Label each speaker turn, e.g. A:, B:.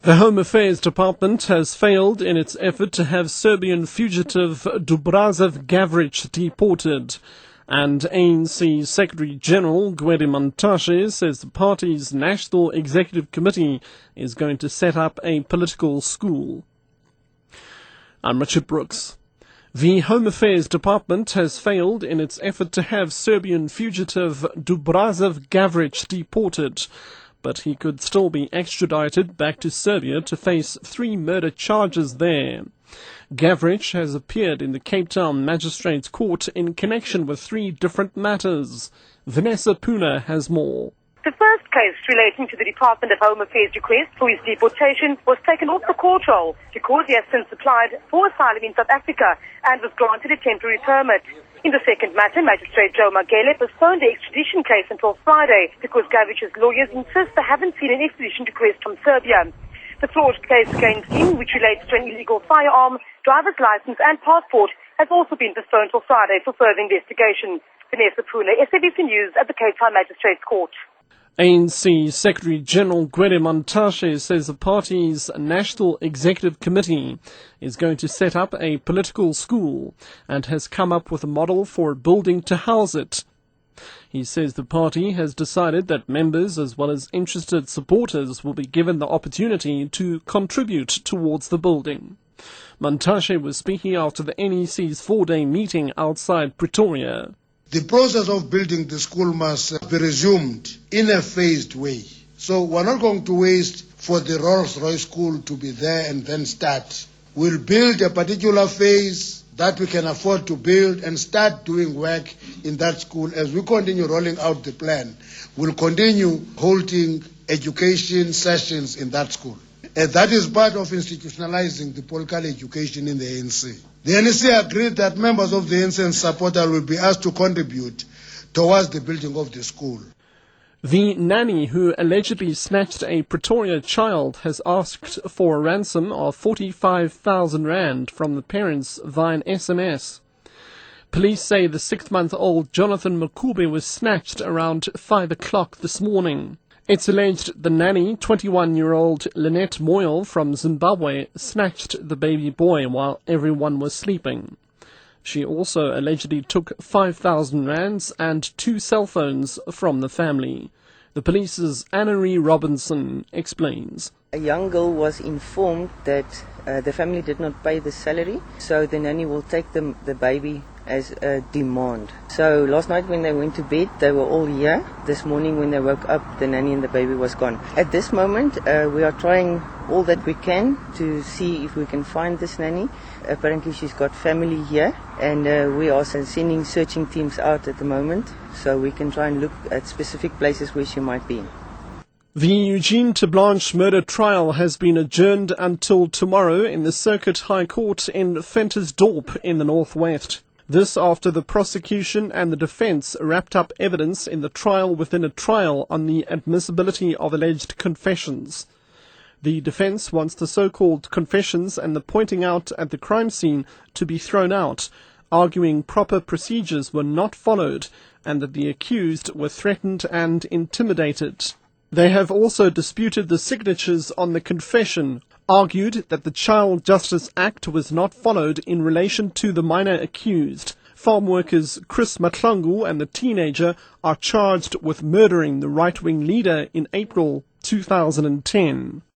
A: The Home Affairs Department has failed in its effort to have Serbian fugitive Dobroslav Gavage deported, and ANC Secretary-General Eugene de Blanche says the party's National Executive Committee is going to set up a political school. I'm Richard Brooks. The Home Affairs Department has failed in its effort to have Serbian fugitive Dobroslav Gavage deported, but he could still be extradited back to Serbia to face 3 murder charges there. Gavage has appeared in the Cape Town Magistrates Court in connection with 3 different matters. Vanessa Puna has more.
B: The first case relating to the Department of Home Affairs request for his deportation was taken off the court roll because he has since applied for asylum in South Africa and was granted a temporary permit. In the second matter, Magistrate Joe Magele postponed the extradition case until Friday because Gavage's lawyers insist they haven't seen an extradition request from Serbia. The fraud case against him, which relates to an illegal firearm, driver's license and passport, has also been postponed till Friday for further investigation. Vanessa Puna, SABC News at the Cape Town Magistrates Court.
A: ANC Secretary-General Eugene de Blanche says the party's National Executive Committee is going to set up a political school and has come up with a model for a building to house it. He says the party has decided that members as well as interested supporters will be given the opportunity to contribute towards the building. Blanche was speaking after the NEC's 4-day meeting outside Pretoria.
C: The process of building the school must be resumed in a phased way. So we're not going to waste for the Rolls-Royce school to be there and then start. We'll build a particular phase that we can afford to build and start doing work in that school. As we continue rolling out the plan, we'll continue holding education sessions in that school. And that is part of institutionalizing the political education in the ANC. The ANC agreed that members of the ANC and supporters will be asked to contribute towards the building of the school.
A: The nanny who allegedly snatched a Pretoria child has asked for a ransom of 45,000 rand from the parents via an SMS. Police say the 6-month-old Jonathan Makube was snatched around 5 o'clock this morning. It's alleged the nanny, 21-year-old Lynette Moyle from Zimbabwe, snatched the baby boy while everyone was sleeping. She also allegedly took 5,000 rands and 2 cell phones from the family. The police's Anna-Ree Robinson explains.
D: A young girl was informed that the family did not pay the salary, so the nanny will take the baby as a demand. So last night when they went to bed, they were all here. This morning when they woke up, the nanny and the baby was gone. At this moment, we are trying all that we can to see if we can find this nanny. Apparently she's got family here, and we are sending searching teams out at the moment, so we can try and look at specific places where she might be.
A: The Eugene de Blanche murder trial has been adjourned until tomorrow in the Circuit High Court in Ventersdorp in the northwest. This after the prosecution and the defence wrapped up evidence in the trial within a trial on the admissibility of alleged confessions. The defence wants the so-called confessions and the pointing out at the crime scene to be thrown out, arguing proper procedures were not followed and that the accused were threatened and intimidated. They have also disputed the signatures on the confession, argued that the Child Justice Act was not followed in relation to the minor accused. Farm workers Chris Matlungu and the teenager are charged with murdering the right-wing leader in April 2010.